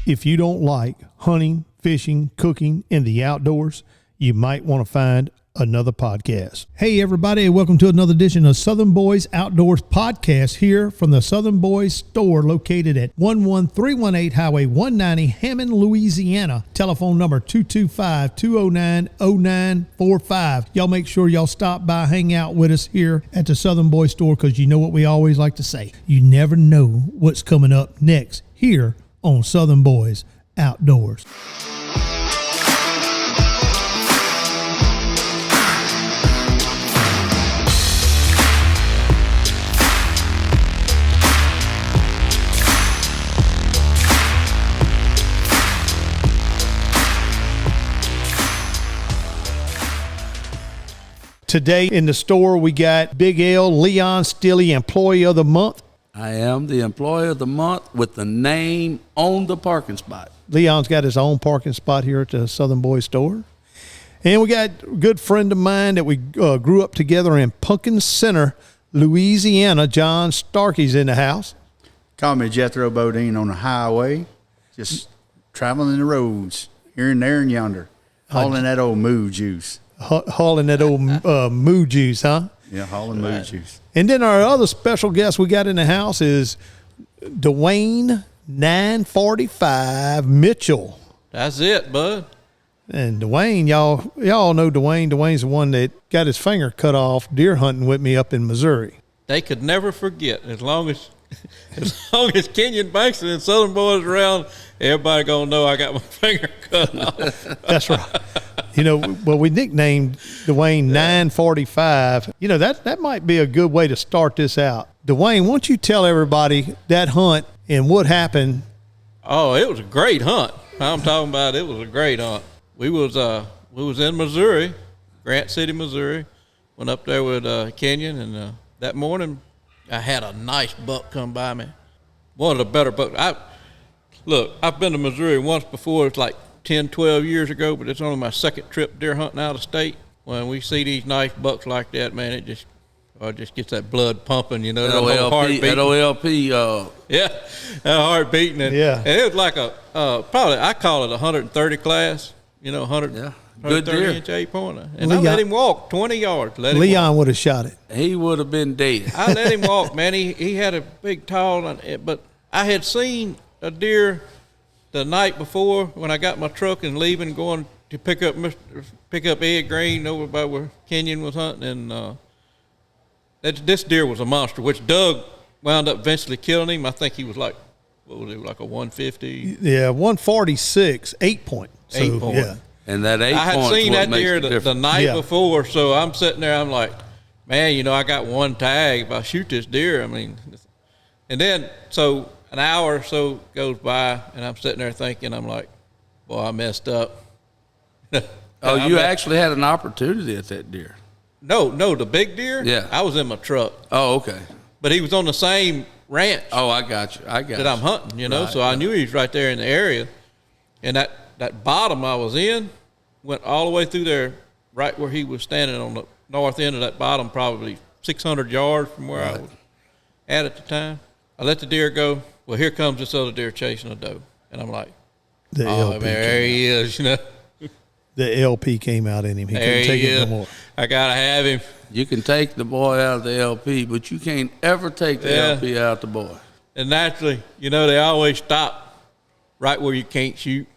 If you don't like hunting, fishing, cooking, and the outdoors, you might want to find another podcast. Hey, everybody, welcome to another edition of Southern Boys Outdoors Podcast here from the Southern Boys store located at 11318 Highway 190, Hammond, Louisiana. Telephone number 225-209-0945. Y'all make sure y'all stop by, hang out with us here at the Southern Boys store, because you know what we always like to say. You never know what's coming up next here on Southern Boys Outdoors. Today in the store, we got Big L, Leon Stilley, Employee of the Month. I am the Employee of the Month with the name on the parking spot. Leon's got his own parking spot here at the Southern Boys store. And we got a good friend of mine that we grew up together in Pumpkin Center, Louisiana. John Starkey's in the house. Call me Jethro Bodine on the highway, just traveling the roads here and there and yonder, hauling that old moo juice. Hauling that old moo juice, huh? Yeah, hauling moo juice. And then our other special guest we got in the house is Dwayne 945 Mitchell. That's it, bud. And Dwayne, y'all know Dwayne. Dwayne's the one that got his finger cut off deer hunting with me up in Missouri. They could never forget. As long as Kenyon Banks and Southern Boys around, everybody gonna know I got my finger cut off. That's right. You know, well, we nicknamed Dwayne 945. You know, that might be a good way to start this out. Dwayne, why don't you tell everybody that hunt and what happened? Oh, it was a great hunt. I'm talking about it was a great hunt. We was in Missouri, Grant City, Missouri. Went up there with Kenyon, and that morning I had a nice buck come by me. One of the better bucks. I've been to Missouri once before. It's like 10, 12 years ago, but it's only my second trip deer hunting out of state. When we see these nice bucks like that, man, it just gets that blood pumping, you know. That OLP. Yeah, that heart beating. And, yeah. And it was like a, probably, I call it 130 class, you know, 130-inch 8-pointer. And I let him walk 20 yards. Leon would have shot it. He would have been dead. I let him walk, man. He had a big, tall, but I had seen a deer the night before when I got my truck and leaving, going to pick up Ed Green over by where Kenyon was hunting, and this deer was a monster, which Doug wound up eventually killing him. I think he was like, what was it, like a 150? Yeah, 146, 8-point. So, 8-point. Yeah. And that 8 I had points seen that makes deer the night before, so I'm sitting there, I'm like, man, you know, I got one tag. If I shoot this deer, I mean, and then, so an hour or so goes by, and I'm sitting there thinking, I'm like, boy, I messed up. Oh, you actually had an opportunity at that deer? No, the big deer? Yeah. I was in my truck. Oh, okay. But he was on the same ranch. Oh, I got you. That I'm hunting, you know, right, so I knew he was right there in the area. And that bottom I was in went all the way through there, right where he was standing on the north end of that bottom, probably 600 yards from where I was at the time. I let the deer go. Well, here comes this other deer chasing a doe. And I'm like, man, there he is, you know. The LP came out in him. He couldn't take it no more. I got to have him. You can take the boy out of the LP, but you can't ever take the LP out of the boy. And naturally, you know, they always stop right where you can't shoot.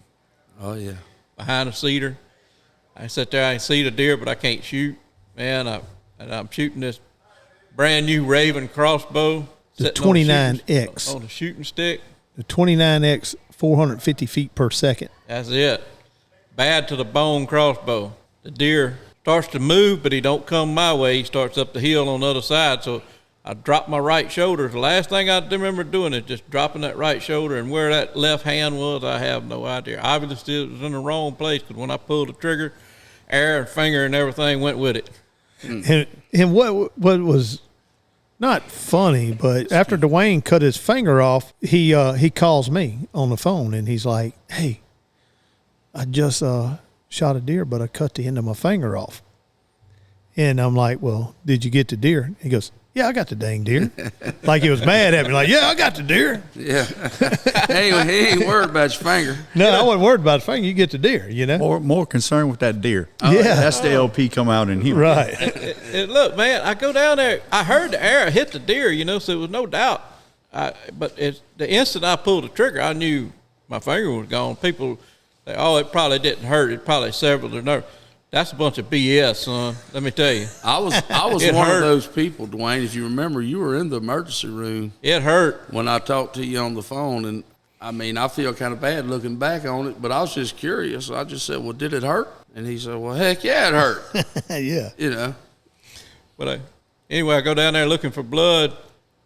Oh, yeah. Behind a cedar. I sit there, I see the deer, but I can't shoot. Man, I'm shooting this brand new Raven crossbow. The 29X. On a shooting stick. The 29X, 450 feet per second. That's it. Bad to the bone crossbow. The deer starts to move, but he don't come my way. He starts up the hill on the other side. So I drop my right shoulder. The last thing I remember doing is just dropping that right shoulder, and where that left hand was, I have no idea. Obviously, it was in the wrong place, because when I pulled the trigger, air and finger and everything went with it. And what was not funny, but after Dwayne cut his finger off, he calls me on the phone, and he's like, hey, I just shot a deer, but I cut the end of my finger off. And I'm like, well, did you get the deer? He goes, Yeah, I got the dang deer. Like he was mad at me. Like, yeah, I got the deer. Yeah. He ain't worried about your finger. No, I wasn't worried about the finger. You get the deer, you know? More concerned with that deer. Yeah. That's the LP come out in him. Right. Look, man, I go down there. I heard the arrow hit the deer, you know, so there was no doubt. But the instant I pulled the trigger, I knew my finger was gone. People say, oh, it probably didn't hurt. It probably severed their nerve. That's a bunch of BS, son. Let me tell you. I was one of those people, Dwayne. If you remember, you were in the emergency room. It hurt when I talked to you on the phone, and I mean, I feel kind of bad looking back on it, but I was just curious. I just said, "Well, did it hurt?" And he said, "Well, heck yeah, it hurt." Yeah. You know. But anyway, I go down there looking for blood,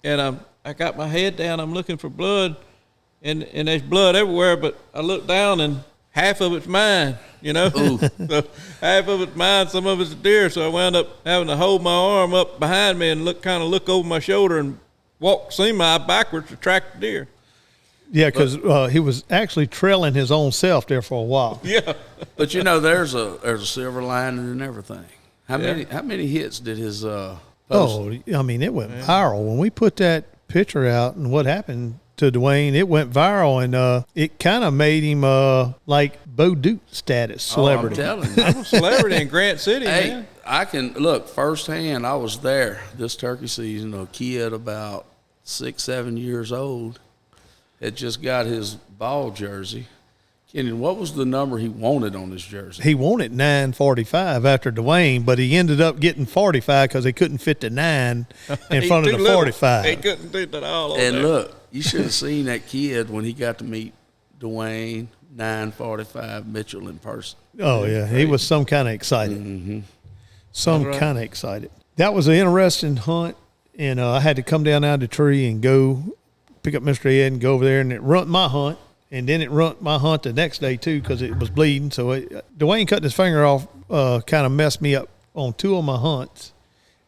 and I got my head down. I'm looking for blood, and there's blood everywhere. But I look down, and half of it's mine. You know, so half of it's mine, some of it's a deer. So I wound up having to hold my arm up behind me and look over my shoulder and walk semi backwards to track the deer. Yeah, because he was actually trailing his own self there for a while. Yeah, but you know, there's a silver lining in everything. How many hits did his post? Oh, I mean, it went viral when we put that picture out. And what happened to Dwayne? It went viral, and it kind of made him like Bo Duke status celebrity. Oh, I'm telling you, I'm a celebrity in Grant City, hey, man. I can look firsthand. I was there this turkey season. A kid about 6-7 years old had just got his ball jersey. Kenyon, what was the number he wanted on his jersey? He wanted 945 after Dwayne, but he ended up getting 45 because he couldn't fit the 9 in front of the 45. He couldn't do that all on And there. look, you should have seen that kid when he got to meet Dwayne 945 Mitchell in person. Oh, yeah. He was some kind of excited. Mm-hmm. Some kind of excited. That was an interesting hunt, and I had to come down out of the tree and go pick up Mr. Ed and go over there, and it runt my hunt. And then it runt my hunt the next day, too, because it was bleeding. So Dwayne cutting his finger off kind of messed me up on 2 of my hunts.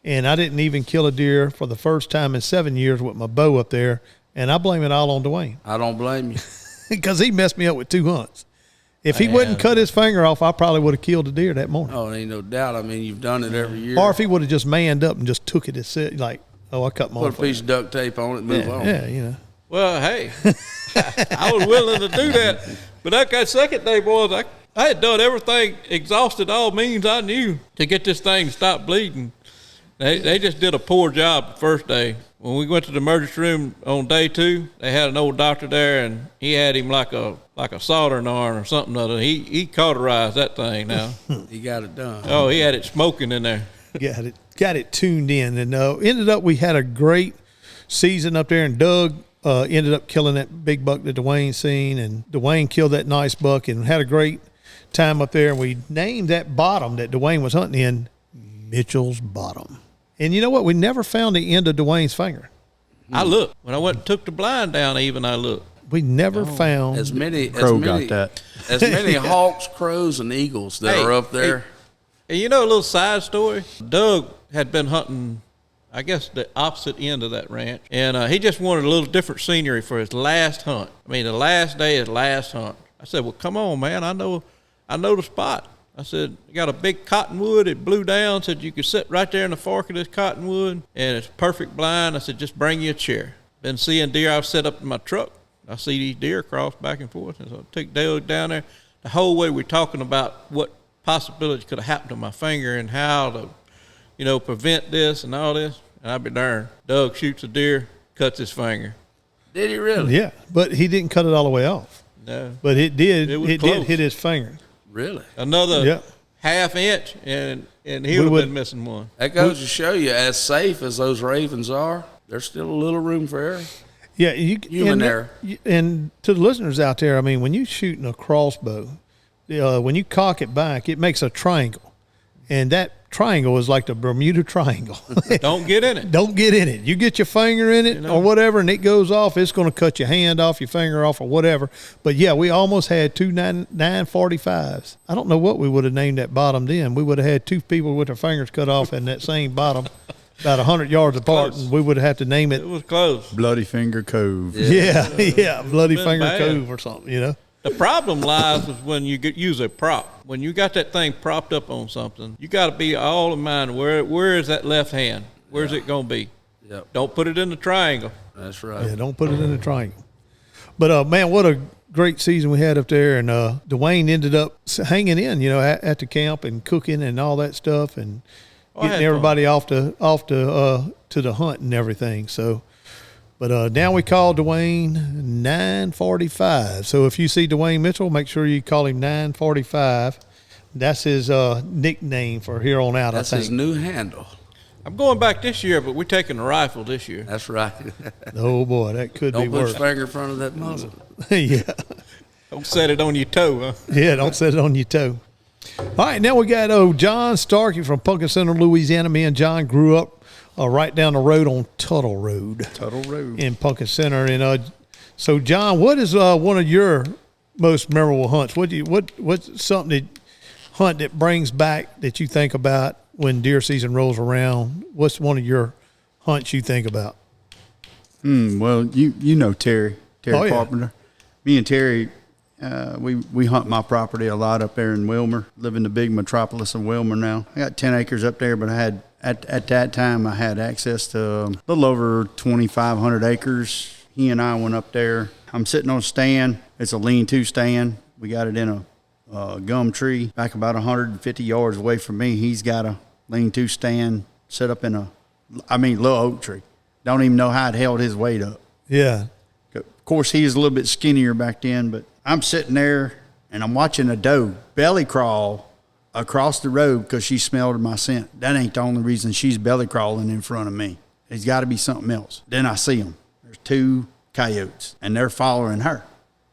And I didn't even kill a deer for the first time in 7 years with my bow up there. And I blame it all on Dwayne. I don't blame you. Because he messed me up with 2 hunts. If he wouldn't cut his finger off, I probably would have killed a deer that morning. Oh, ain't no doubt. I mean, you've done it every year. Or if he would have just manned up and just took it as like, oh, I cut my Put a piece of duct tape on it and move on. Yeah, you know. Well, hey, I was willing to do that. But that second day, boys, I had done everything, exhausted all means I knew to get this thing to stop bleeding. They just did a poor job the first day. When we went to the emergency room on day 2, they had an old doctor there, and he had him like a soldering iron or something other. He cauterized that thing now. He got it done. Oh, he had it smoking in there. Got it tuned in. And ended up, we had a great season up there, and Doug ended up killing that big buck that Dwayne seen, and Dwayne killed that nice buck and had a great time up there. And we named that bottom that Dwayne was hunting in Mitchell's Bottom. And you know what? We never found the end of Dwayne's finger. I looked. When I went and took the blind down, even I looked. We never found as many got that. as many hawks, crows, and eagles that are up there. And you know a little side story? Doug had been hunting, I guess, the opposite end of that ranch. And he just wanted a little different scenery for his last hunt. I mean, the last day, his last hunt. I said, well, come on, man. I know the spot. I said, you got a big cottonwood. It blew down. Said you could sit right there in the fork of this cottonwood, and it's perfect blind. I said, just bring you a chair. Been seeing deer. I've set up in my truck. I see these deer cross back and forth. And so I took Doug down there. The whole way we're talking about what possibilities could have happened to my finger and how to, prevent this and all this. And I'd be darned. Doug shoots a deer, cuts his finger. Did he really? Yeah, but he didn't cut it all the way off. No. But it did. It close. did hit his finger. Really? Another half inch, and he would have been missing one. That goes to show you, as safe as those ravens are, there's still a little room for error. Yeah, Human error. And to the listeners out there, I mean, when you're shooting a crossbow, when you cock it back, it makes a triangle. And that triangle is like the Bermuda Triangle. Don't get in it. Don't get in it. You get your finger in it or whatever, and it goes off, it's going to cut your hand off, your finger off, or whatever. But, yeah, we almost had 2 945s. I don't know what we would have named that bottom then. We would have had 2 people with their fingers cut off in that same bottom about 100 yards apart, and we would have had to name it. It was close. Bloody Finger Cove. Yeah, Bloody Finger bad. Cove or something, The problem lies is when you use a prop. When you got that thing propped up on something, you got to be all in mind where is that left hand? Where's it going to be? Yep. Don't put it in the triangle. That's right. Yeah, don't put it in the triangle. But man, what a great season we had up there, and Dwayne ended up hanging in, at the camp and cooking and all that stuff, and getting everybody off to the hunt and everything. So, but now we call Dwayne 945. So if you see Dwayne Mitchell, make sure you call him 945. That's his nickname for here on out. That's I think his new handle. I'm going back this year, but we're taking the rifle this year. That's right. Oh boy, that could be Don't put worse. your finger in front of that muzzle. Yeah. Don't set it on your toe, huh? Yeah, don't set it on your toe. All right, now we got John Starkey from Pumpkin Center, Louisiana. Me and John grew up right down the road on Tuttle Road. Tuttle Road. In Pumpkin Center. And so, John, what is one of your most memorable hunts? What's something that brings back that you think about when deer season rolls around? What's one of your hunts you think about? Well, you know Terry Oh, yeah. Carpenter. Me and Terry, we hunt my property a lot up there in Wilmer. Live in the big metropolis of Wilmer now. I got 10 acres up there, but I had at that time I had access to a little over 2,500 acres. He and I went up there. I'm sitting on a stand. It's a lean-to stand. We got it in a gum tree back about 150 yards away from me. He's got a lean-to stand set up in little oak tree. Don't even know how it held his weight up. Yeah. Of course, he was a little bit skinnier back then, but I'm sitting there and I'm watching a doe belly crawl across the road because she smelled my scent. That ain't the only reason she's belly crawling in front of me. There's got to be something else. Then I see them. There's 2 coyotes, and they're following her.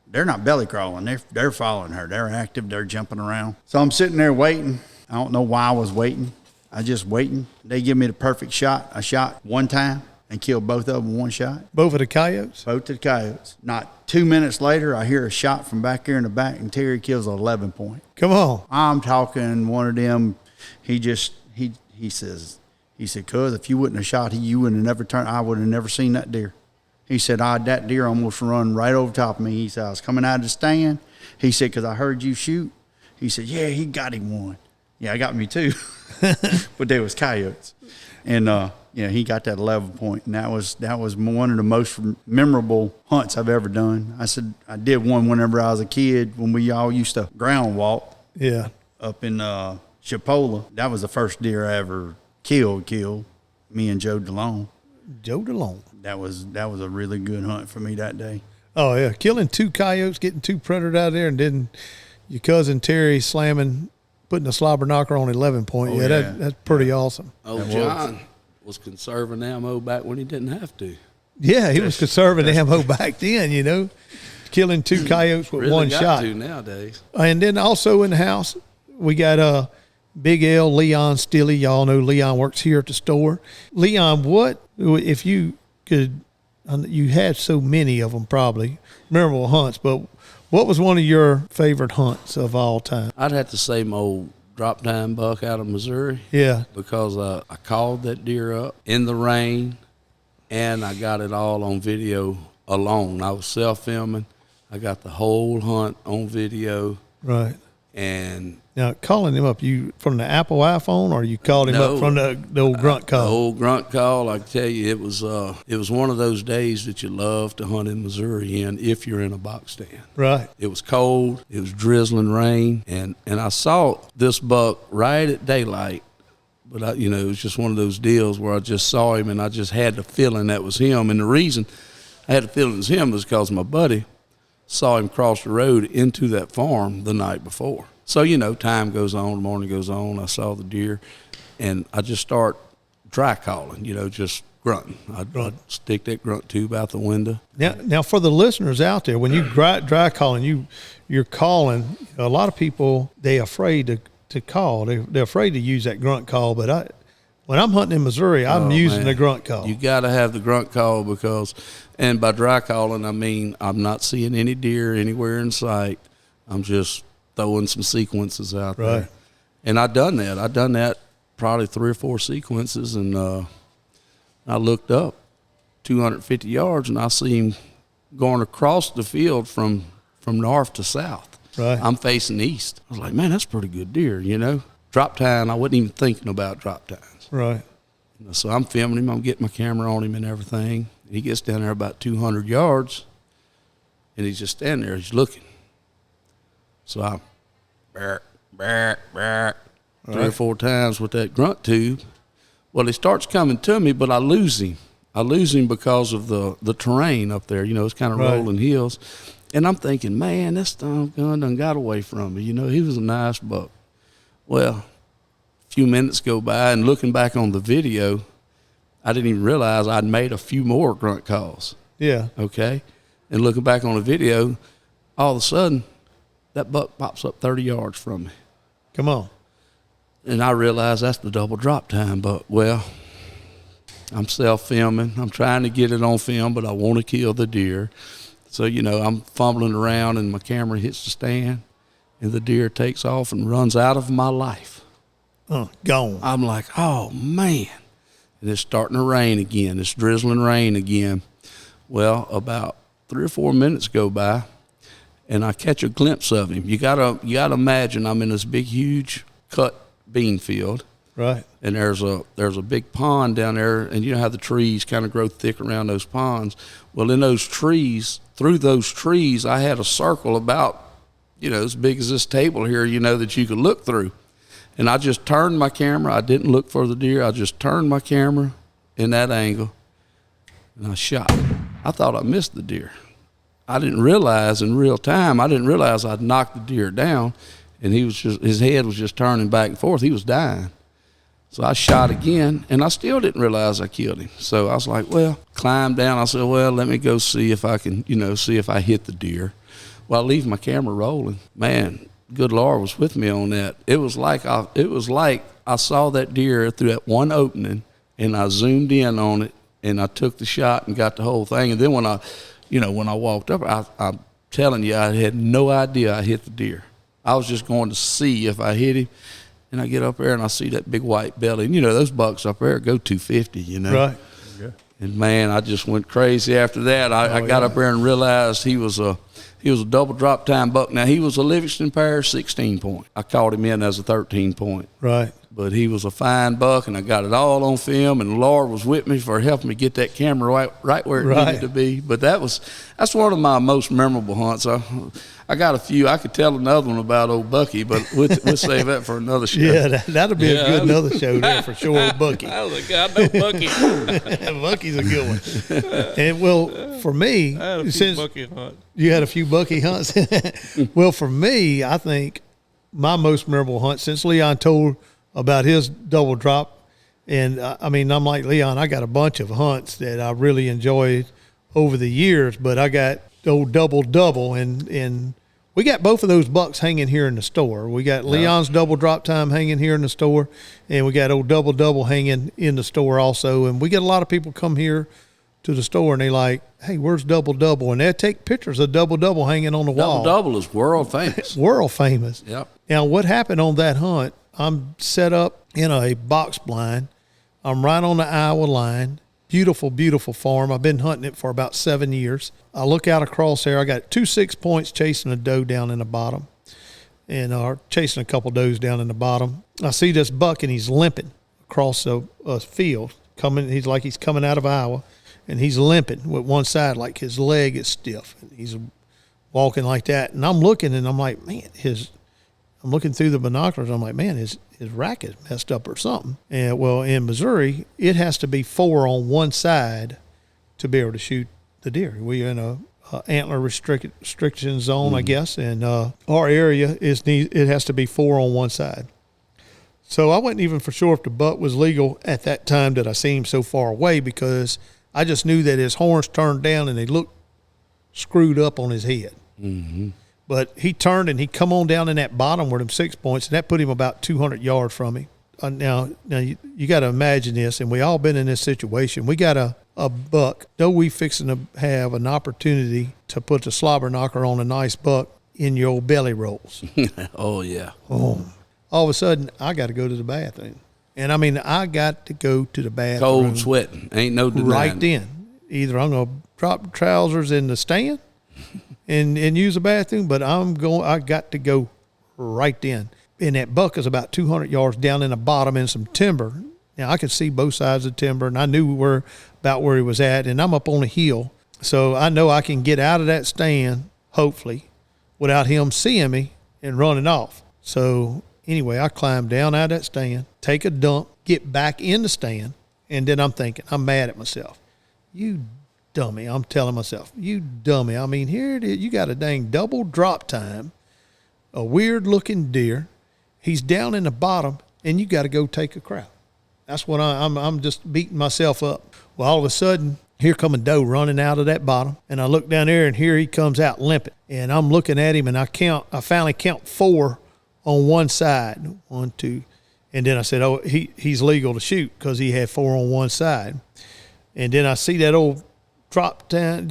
They're not belly crawling. They're following her. They're active. They're jumping around. So I'm sitting there waiting. I don't know why I was waiting. I just waiting. They give me the perfect shot. I shot one time and killed both of them in one shot. Both of the coyotes? Both of the coyotes. Not 2 minutes later, I hear a shot from back there in the back, and Terry kills 11 point. Come on. I'm talking one of them. He said, cuz if you wouldn't have shot, you would have never turned. I would have never seen that deer. He said, that deer almost run right over top of me. He said, I was coming out of the stand. He said, because I heard you shoot. He said, yeah, he got him one. Yeah, I got me too. But there was coyotes. And, he got that 11 point. And that was one of the most memorable hunts I've ever done. I said, I did one whenever I was a kid when we all used to ground walk. Yeah. Up in Chipola. That was the first deer I ever killed. Me and Joe DeLone. Joe DeLone. That was a really good hunt for me that day. Oh, yeah. Killing 2 coyotes, getting 2 predators out there, and then your cousin Terry putting a slobber knocker on 11 point. Oh, yeah, yeah. That's pretty awesome. Oh, John was conserving ammo back when he didn't have to. Yeah, he was conserving ammo back then, killing 2 coyotes with Really one got shot. to nowadays. And then also in the house, we got Big L, Leon Stilley. Y'all know Leon works here at the store. Leon, what if you could? You had so many of them, probably memorable hunts. But what was one of your favorite hunts of all time? I'd have to say my old drop time buck out of Missouri. Yeah, Because I called that deer up in the rain, and I got it all on video alone. I was self-filming. I got the whole hunt on video. right. And Now calling him up, you from the Apple iPhone, or you called him up from the old grunt call? the old grunt call, I can tell you, it was one of those days that you love to hunt in Missouri if you're in a box stand. Right. It was cold. It was drizzling rain, and I saw this buck right at daylight. But it was just one of those deals where I just saw him, and I just had the feeling that was him. And the reason I had the feeling it was him was because my buddy saw him cross the road into that farm the night before. So, time goes on, the morning goes on. I saw the deer, and I just start dry calling, just grunting. I'd stick that grunt tube out the window. Now for the listeners out there, when you dry calling, you're calling. A lot of people, they're afraid to call. They're afraid to use that grunt call. But when I'm hunting in Missouri, I'm using the grunt call. You got to have the grunt call and by dry calling, I mean I'm not seeing any deer anywhere in sight. I'm just throwing some sequences out there. Right. And I've done that probably 3 or 4 sequences, and I looked up 250 yards, and I see him going across the field from north to south. Right. I'm facing east. I was like, man, that's a pretty good deer, Drop time, I wasn't even thinking about drop times. Right. So I'm filming him. I'm getting my camera on him and everything. He gets down there about 200 yards, and he's just standing there. He's looking. So I three or four times with that grunt tube. Well, he starts coming to me, but I lose him. I lose him because of the terrain up there. You know, it's kind of rolling hills. And I'm thinking, man, this dumb gun done got away from me. You know, he was a nice buck. Well, a few minutes go by, and looking back on the video, I didn't even realize I'd made a few more grunt calls. Yeah. Okay? And looking back on the video, all of a sudden, that buck pops up 30 yards from me. Come on. And I realized that's the double drop time. But, well, I'm self-filming. I'm trying to get it on film, but I want to kill the deer. So, you know, I'm fumbling around, and my camera hits the stand, and the deer takes off and runs out of my life. Gone. I'm like, oh, man. And it's starting to rain again. It's drizzling rain again. Well, about 3 or 4 minutes go by, and I catch a glimpse of him. You gotta imagine I'm in this big, huge cut bean field. Right. And there's a big pond down there, and you know how the trees kind of grow thick around those ponds. Well, in those trees, through those trees, I had a circle about, you know, as big as this table here, you know, that you could look through. And I just turned my camera. I didn't look for the deer. I just turned my camera in that angle, and I shot. I thought I missed the deer. I didn't realize in real time, I'd knocked the deer down, and his head was just turning back and forth. He was dying. So I shot again, and I still didn't realize I killed him. So I was like, well, climbed down. I said, well, let me go see if I can, see if I hit the deer. Well, I leave my camera rolling. Man, good Lord was with me on that. It was like I saw that deer through that one opening, and I zoomed in on it, and I took the shot and got the whole thing. And then when I walked up, I'm telling you, I had no idea I hit the deer. I was just going to see if I hit him. And I get up there and I see that big white belly. And, those bucks up there go 250, Right. Yeah. And, man, I just went crazy after that. I got up there and realized he was a double drop time buck. Now, he was a Livingston pair 16 point. I caught him in as a 13 point. Right. But he was a fine buck, and I got it all on film, and the Lord was with me for helping me get that camera right where it needed to be. But that's one of my most memorable hunts. I got a few. I could tell another one about old Bucky, but we'll save that for another show. Yeah, that'll be a good another show there for sure, old Bucky. I was like, I know Bucky. Bucky's a good one. And, well, for me, I had a few since Bucky hunts. you had a few Bucky hunts, well, for me, I think my most memorable hunt, since Leon told about his double drop, and I'm like Leon, I got a bunch of hunts that I really enjoyed over the years, but I got old double, and we got both of those bucks hanging here in the store. We got Leon's double drop time hanging here in the store, and we got old double hanging in the store also. And we get a lot of people come here to the store, and they like, hey, where's double? And they take pictures of double hanging on the wall. Double is world famous. World famous. Yep. Now, what happened on that hunt, I'm set up in a box blind. I'm right on the Iowa line. Beautiful, beautiful farm. I've been hunting it for about 7 years. I look out across there. I got 2 6 points chasing a doe down in the bottom, and chasing a couple does down in the bottom. I see this buck, and he's limping across a field. He's coming out of Iowa, and he's limping with one side, like his leg is stiff. And he's walking like that. And I'm looking, and I'm like, man, I'm looking through the binoculars. I'm like, man, his rack is messed up or something. And well, in Missouri, it has to be 4 on one side to be able to shoot the deer. We're in a antler restriction zone, I guess, and our area it has to be 4 on one side. So I wasn't even for sure if the buck was legal at that time that I seen him so far away, because I just knew that his horns turned down and they looked screwed up on his head. Mm-hmm. But he turned and he come on down in that bottom where them 6 points, and that put him about 200 yards from me. Now you got to imagine this, and we all been in this situation. We got a buck, though we fixing to have an opportunity to put the slobber knocker on a nice buck in your old belly rolls. Oh, yeah. Oh. All of a sudden, I got to go to the bathroom. And, I got to go to the bathroom. Cold sweating. Ain't no denying. Right then. Either I'm going to drop the trousers in the stand and use the bathroom, but I got to go right then. And that buck is about 200 yards down in the bottom in some timber Now, I could see both sides of the timber, and I knew about where he was at, and I'm up on a hill. So I know I can get out of that stand, hopefully, without him seeing me and running off. So anyway, I climbed down out of that stand, take a dump, get back in the stand, and then I'm thinking, I'm mad at myself. You dummy. I'm telling myself, you dummy. I mean, here it is. You got a dang double drop time, a weird-looking deer. He's down in the bottom, and you got to go take a crap. That's what I'm just beating myself up. Well, all of a sudden, here come a doe running out of that bottom, and I look down there, and here he comes out limping. And I'm looking at him, and I finally count 4 on one side. 1, 2. And then I said, oh, he's legal to shoot because he had 4 on one side. And then I see that old drop down,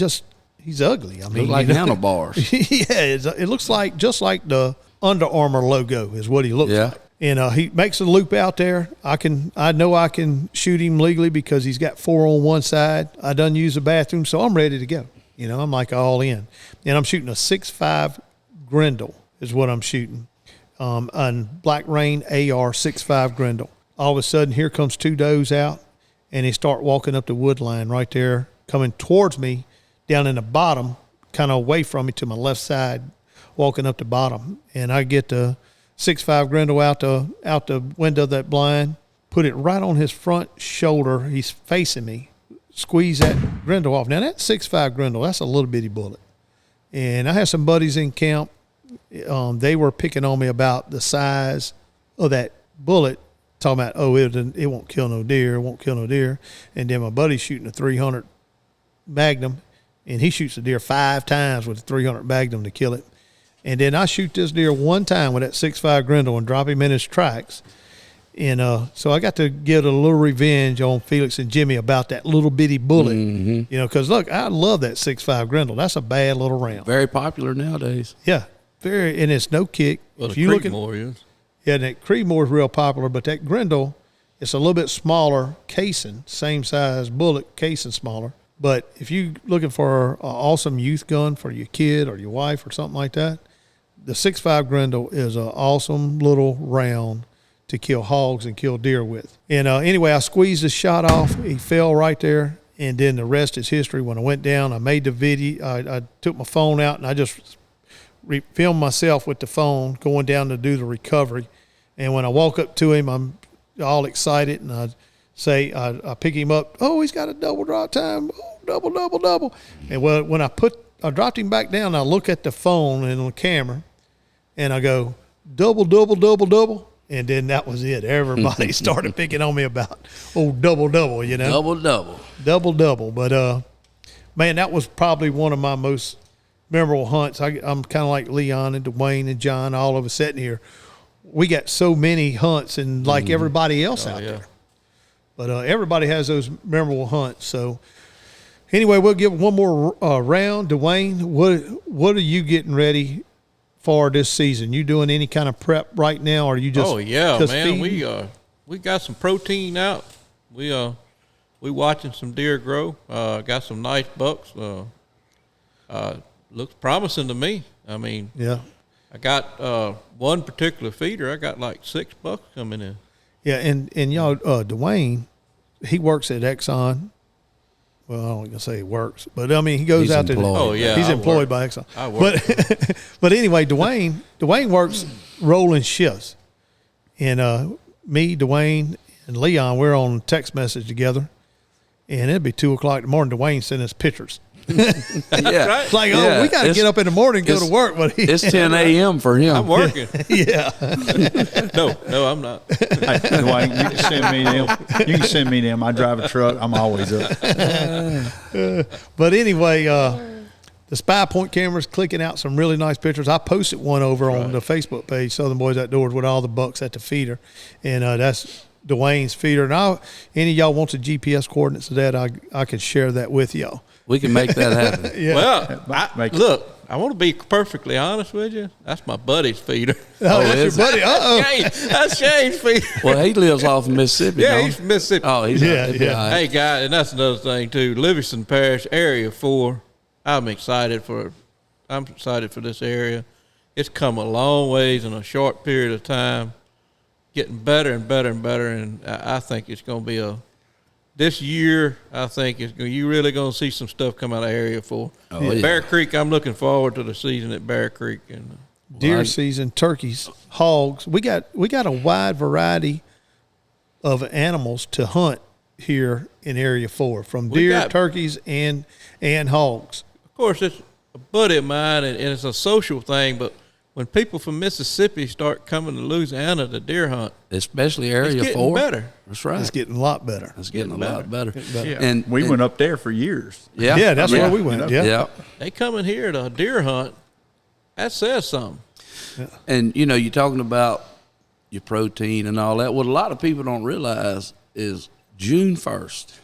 he's ugly. I mean, look like handlebars. Yeah, it looks like just like the Under Armour logo is what he looks like. And he makes a loop out there. I know I can shoot him legally because he's got 4 on one side. I done use the bathroom, so I'm ready to go. I'm like all in. And I'm shooting a 6.5 Grendel is what I'm shooting. On Black Rain AR 6.5 Grendel. All of a sudden, here comes 2 does out, and they start walking up the wood line right there, coming towards me down in the bottom, kind of away from me to my left side, walking up the bottom. And I get the 6.5 Grendel out the window of that blind, put it right on his front shoulder. He's facing me. Squeeze that Grendel off. Now, that 6.5 Grendel, that's a little bitty bullet. And I had some buddies in camp. They were picking on me about the size of that bullet, talking about, oh, it won't kill no deer, it won't kill no deer. And then my buddy's shooting a 300 Magnum, and he shoots the deer 5 times with a 300 Magnum to kill it. And then I shoot this deer one time with that 6.5 Grendel and drop him in his tracks. And so I got to get a little revenge on Felix and Jimmy about that little bitty bullet. Mm-hmm. Because, look, I love that 6.5 Grendel. That's a bad little round. Very popular nowadays. Yeah, very, and it's no kick. Well, if the you look Creekmore is. Yeah, that Creekmore is real popular, but that Grendel, it's a little bit smaller casing, same size bullet, casing smaller. But if you're looking for an awesome youth gun for your kid or your wife or something like that, the 6.5 Grendel is an awesome little round to kill hogs and kill deer with. And anyway, I squeezed the shot off. He fell right there, and then the rest is history. When I went down, I made the video. I took my phone out, and I just filmed myself with the phone going down to do the recovery. And when I walk up to him, I'm all excited, and I pick him up. Oh, he's got a double drop time. Oh, double, double, double. And when I dropped him back down, I look at the phone and on the camera, and I go, double, double, double, double. And then that was it. Everybody started picking on me about, double, double, Double, double. Double, double. But, man, that was probably one of my most memorable hunts. I'm kind of like Leon and Dwayne and John, all of us sitting here. We got so many hunts, and like everybody else out there. But everybody has those memorable hunts. So, anyway, we'll give one more round. Dwayne, what are you getting ready for this season? You doing any kind of prep right now, or are you just? Oh yeah, just man. feeding? We got some protein out. We watching some deer grow. Got some nice bucks. Looks promising to me. I mean, yeah. I got one particular feeder. I got like 6 bucks coming in. Yeah, and y'all, Dwayne, he works at Exxon. Well, I don't gonna say he works, but I mean he goes out there. Oh yeah, he's employed by Exxon. I work. But anyway, Dwayne works rolling shifts, and me, Dwayne, and Leon, we're on text message together, and it'd be 2:00 in the morning. Dwayne sending us pictures. Yeah, It's like, we got to get up in the morning and go to work. But it's 10 a.m. for him. I'm working. Yeah. No, I'm not. Hey, Dwayne, you can send me them. You can send me them. I drive a truck. I'm always up. But anyway, the Spy Point camera's clicking out some really nice pictures. I posted one over on the Facebook page, Southern Boys Outdoors, with all the bucks at the feeder, and that's Dwayne's feeder. And any of y'all wants the GPS coordinates of that, I could share that with y'all. We can make that happen. Yeah. Well, look, I want to be perfectly honest with you. That's my buddy's feeder. Oh, that's your buddy. That's Shane's feeder. Well, he lives off of Mississippi. Yeah, he's from Mississippi. Oh, he's Yeah. Hey, guys, and that's another thing too. Livingston Parish, Area 4. I'm excited for this area. It's come a long ways in a short period of time. getting better and better and better, and I think it's going to be this year. I think you really going to see some stuff come out of Area 4. Oh, yeah. Bear Creek, I'm looking forward to the season at Bear Creek and Deer season, turkeys, hogs. We got a wide variety of animals to hunt here in Area 4, from deer, turkeys, and hogs. Of course, it's a buddy of mine, and it's a social thing, but when people from Mississippi start coming to Louisiana to deer hunt, especially Area it's getting 4. better. That's right. It's getting a lot better. It's getting a lot better. Yeah. And We went up there for years. Yeah, that's where we went. Yeah. They come in here to deer hunt. That says something. And, you're talking about your protein and all that. What a lot of people don't realize is June 1st,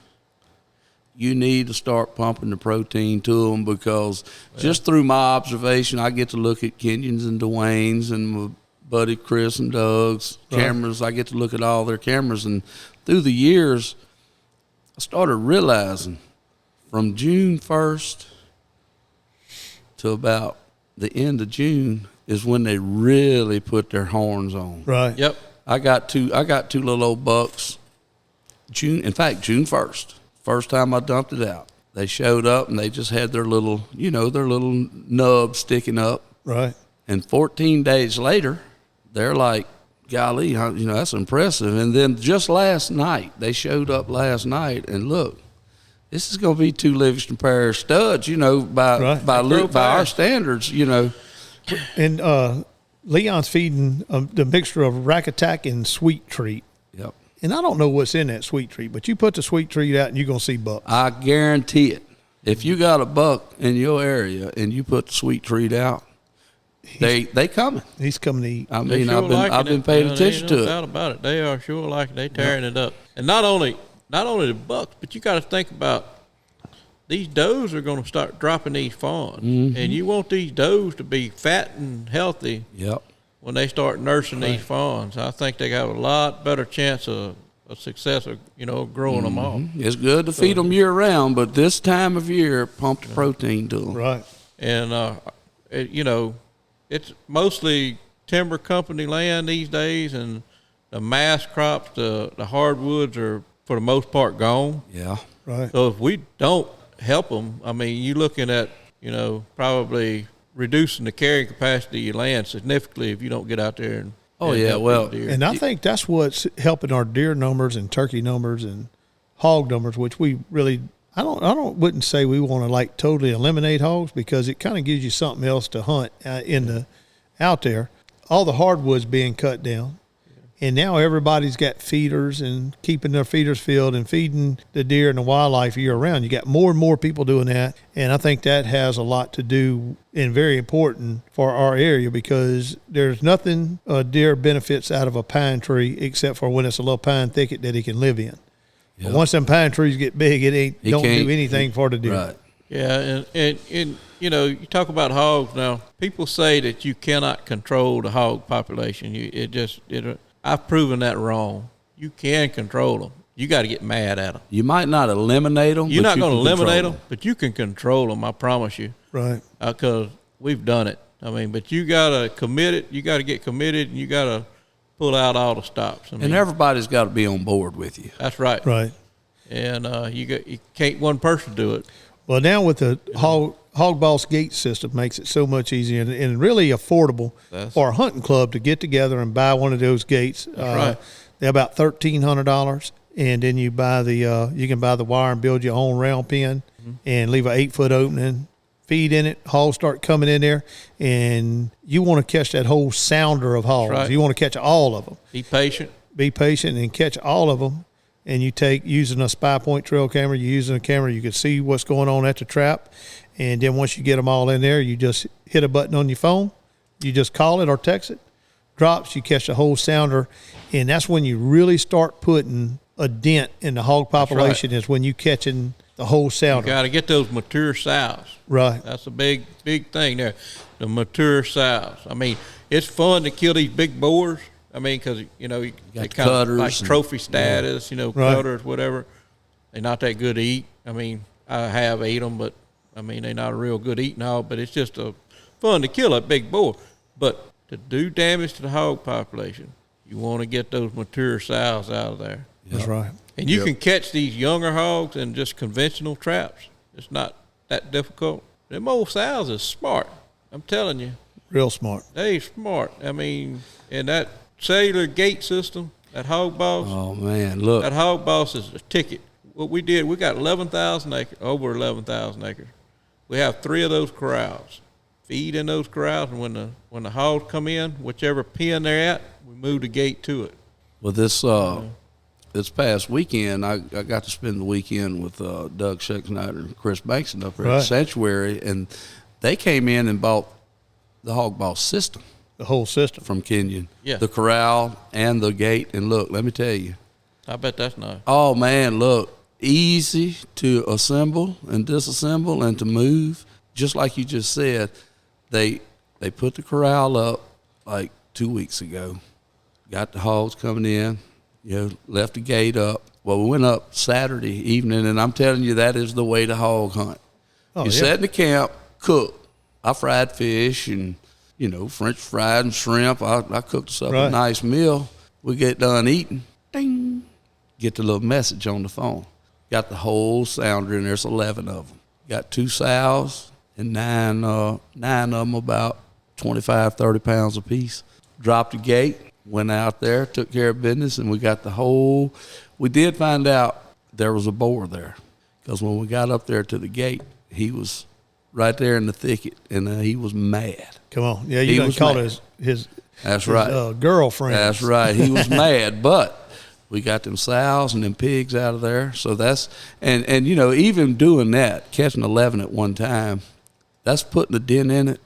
you need to start pumping the protein to them, because just through my observation, I get to look at Kenyon's and Dwayne's and my buddy Chris and Doug's cameras. I get to look at all their cameras. And through the years, I started realizing from June 1st to about the end of June is when they really put their horns on. Right. Yep. I got two little old bucks. June 1st, first time I dumped it out. They showed up and they just had their little nub sticking up. Right. And 14 days later, they're like, golly, that's impressive. And then just last night, they showed up last night, and look, this is going to be 2 Livingston Parish studs, by our standards, And Leon's feeding the mixture of Rack Attack and Sweet Treat. Yep. And I don't know what's in that Sweet Treat, but you put the Sweet Treat out and you're going to see bucks. I guarantee it. If you got a buck in your area and you put the Sweet Treat out, they coming. He's coming to eat. I mean, I've been paying attention to it. No doubt about it. They are sure like it. They tearing it up. And not only the bucks, but you got to think about these does are going to start dropping these fawns, and you want these does to be fat and healthy. Yep. When they start nursing these fawns, I think they have a lot better chance of success of growing them off. It's good to feed them year round, but this time of year, pump the protein to them. Right. And it's mostly timber company land these days, and the mass crops, the hardwoods are for the most part gone. Yeah. Right. So if we don't help them, I mean, you're looking at probably reducing the carrying capacity of your land significantly if you don't get out there and help these deer. And I think that's what's helping our deer numbers and turkey numbers and hog numbers, which we really wouldn't say we want to like totally eliminate hogs, because it kind of gives you something else to hunt out there. All the hardwoods being cut down. And now everybody's got feeders and keeping their feeders filled and feeding the deer and the wildlife year round. You got more and more people doing that. And I think that has a lot to do and very important for our area, because there's nothing a deer benefits out of a pine tree except for when it's a little pine thicket that he can live in. Yep. But once them pine trees get big, don't do anything for the deer. Right. Yeah, and you talk about hogs now. People say that you cannot control the hog population. I've proven that wrong. You can control them. You got to get mad at them. You might not eliminate them. You're not going to eliminate them, but you can control them. I promise you. Right. Because we've done it. I mean, but you got to commit it. You got to get committed, and you got to pull out all the stops. And everybody's got to be on board with you. That's right. Right. And you can't one person do it. Well, now with the Hog Boss gate system makes it so much easier and really affordable for a hunting club to get together and buy one of those gates. Right. They're about $1,300, and then you buy you can buy the wire and build your own round pen and leave an 8-foot opening, feed in it. Hogs start coming in there, and you want to catch that whole sounder of hogs. Right. You want to catch all of them. Be patient And catch all of them. And you using a spy point trail camera, you're using a camera, you can see what's going on at the trap. And then once you get them all in there, you just hit a button on your phone. You just call it or text it. Drops, you catch the whole sounder. And that's when you really start putting a dent in the hog population, is when you catching the whole sounder. You got to get those mature sows. Right. That's a big thing there, the mature sows. I mean, it's fun to kill these big boars. I mean, because, they kind of like trophy status, cutters, whatever. They're not that good to eat. I mean, I have ate them, but, I mean, they're not a real good eating hog, but it's just fun to kill a big boar. But to do damage to the hog population, You want to get those mature sows out of there. That's right. And you can catch these younger hogs in just conventional traps. It's not that difficult. Them old sows is smart. I'm telling you. Real smart. They smart. I mean, and that cellular gate system, that hog boss. Oh man, look. That hog boss is a ticket. What we did, we got 11,000 acres, over 11,000 acres. We have 3 of those corrals. Feed in those corrals, and when the hogs come in, whichever pen they're at, we move the gate to it. Well, this past weekend, I got to spend the weekend with Doug Scheckschneider and Chris Bankson up there at Sanctuary, and they came in and bought the hog boss system. The whole system. From Kenyon. Yeah. The corral and the gate. And look, let me tell you. I bet that's nice. Oh, man, look. Easy to assemble and disassemble and to move. Just like you just said, they put the corral up like 2 weeks ago. Got the hogs coming in. Left the gate up. Well, we went up Saturday evening, and I'm telling you, that is the way to hog hunt. You sit in the camp, cook. I fried fish and, French fried and shrimp. I cooked us up a nice meal. We get done eating, ding, get the little message on the phone. Got the whole sounder in there. There's 11 of them. Got 2 sows and 9 of them about 25, 30 pounds apiece. Dropped the gate. Went out there, took care of business, and we got the whole. We did find out there was a boar there, because when we got up there to the gate, he was right there in the thicket, and he was mad. Come on, yeah, you done called his. That's right. Girlfriend. That's right. He was mad, but we got them sows and them pigs out of there. So that's and even doing that, catching 11 at one time, that's putting a dent in it.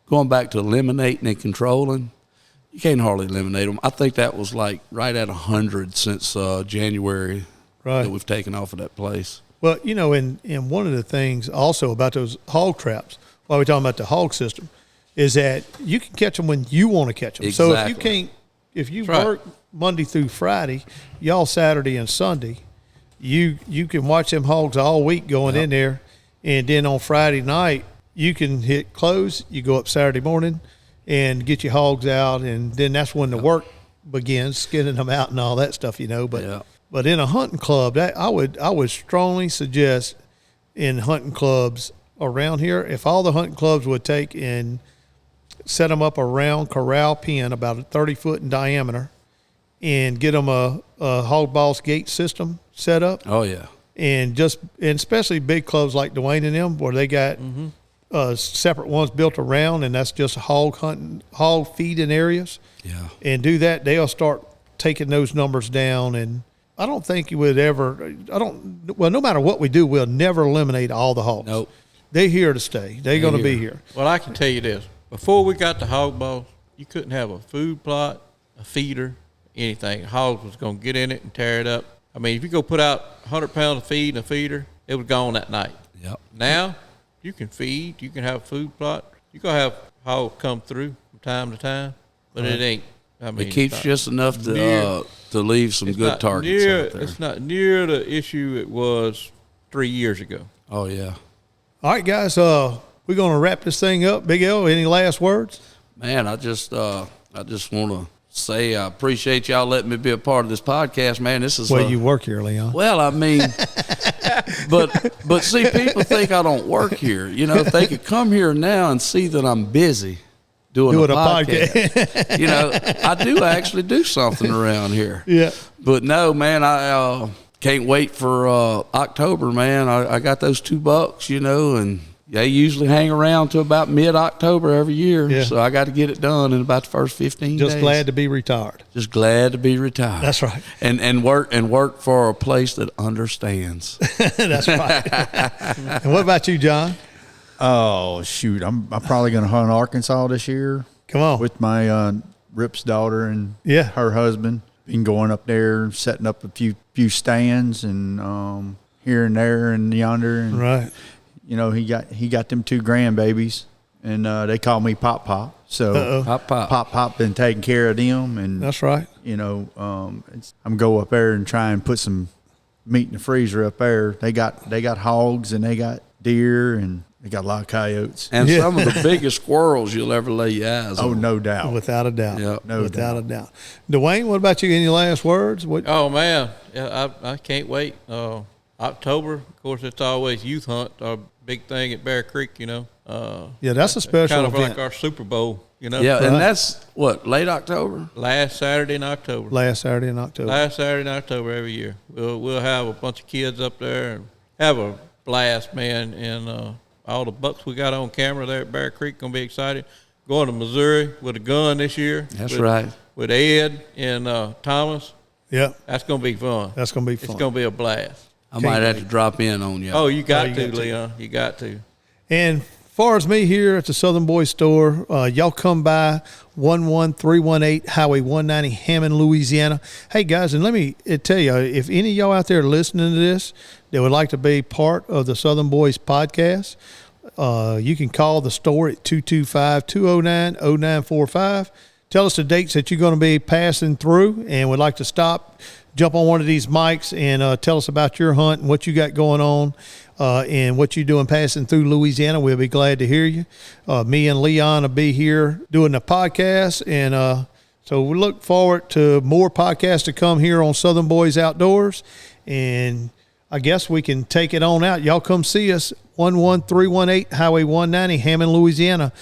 Going back to eliminating and controlling. You can't hardly eliminate them. I think that was like right at 100 since January that we've taken off of that place. Well, and one of the things also about those hog traps, while we're talking about the hog system, is that you can catch them when you want to catch them. Exactly. So if you work Monday through Friday, y'all Saturday and Sunday, you can watch them hogs all week going in there, and then on Friday night you can hit close. You go up Saturday morning and get your hogs out, and then that's when the work begins, skinning them out and all that stuff, But in a hunting club, that I would strongly suggest in hunting clubs around here, if all the hunting clubs would take and set them up around corral pen about a 30-foot in diameter, and get them a hog boss gate system set up. Oh yeah, and especially big clubs like Dwayne and them, where they got. Separate ones built around, and that's just hog feeding areas. Yeah. And do that, they'll start taking those numbers down. And I don't think you would ever, no matter what we do, we'll never eliminate all the hogs. Nope. They're here to stay. They're going to be here. Well, I can tell you this. Before we got the hog boss, you couldn't have a food plot, a feeder, anything. Hogs was going to get in it and tear it up. I mean, if you go put out 100 pounds of feed in a feeder, it was gone that night. Yep. Now, you can feed, you can have a food plot. You're going to have hogs come through from time to time, but it ain't. I mean, it keeps just enough to leave some good targets out there. It's not near the issue it was 3 years ago. Oh, yeah. All right, guys, we're going to wrap this thing up. Big L, any last words? Man, I just want to say I appreciate y'all letting me be a part of this podcast, man. This is you work here, Leon. Well, I mean, but see, people think I don't work here. If they could come here now and see that I'm busy doing a podcast. I do actually do something around here. Yeah. But no, man, I can't wait for October, man. I got those $2, and they usually hang around to about mid-October every year. Yeah. So I got to get it done in about the first 15 days. Just glad to be retired. Just glad to be retired. That's right. And work for a place that understands. That's right. And what about you, John? Oh, shoot. I'm probably going to hunt Arkansas this year. Come on. With my Rip's daughter and her husband. Been going up there, setting up a few stands and here and there and yonder. And, right. He got them 2 grandbabies, and they call me Pop Pop. So Pop been taking care of them, and that's right. I'm go up there and try and put some meat in the freezer up there. They got hogs and they got deer, and They got a lot of coyotes. And Yeah. some of the biggest squirrels you'll ever lay your eyes Oh, on. no doubt. Without a doubt. Yeah. No Without doubt. a doubt. Dwayne, what about you? Any last words? What? Oh man, yeah, I can't wait. October, of course, it's always youth hunt, our big thing at Bear Creek. Yeah, that's a special kind of event. like our Super Bowl. Yeah, Right. and that's what, late October? Last Saturday in October. Last Saturday in October. Last Saturday in October every year. We'll have a bunch of kids up there and have a blast, man. And all the bucks we got on camera there at Bear Creek gonna be excited. Going to Missouri with a gun this year. That's right. With Ed and Thomas. Yeah, That's gonna be fun. that's going to be fun. It's gonna be a blast. I might have to drop in on you. Oh, you got you to, got to. Leon. You got to. And far as me here at the Southern Boys store, y'all come by 11318 Highway 190, Hammond, Louisiana. Hey, guys, and let me tell you, if any of y'all out there listening to this that would like to be part of the Southern Boys podcast, you can call the store at 225-209-0945. Tell us the dates that you're going to be passing through and would like to stop, jump on one of these mics and tell us about your hunt and what you got going on and what you're doing passing through Louisiana. We'll be glad to hear you. Me and Leon will be here doing the podcast. And so we look forward to more podcasts to come here on Southern Boys Outdoors. And I guess we can take it on out. Y'all come see us, 11318 Highway 190, Hammond, Louisiana.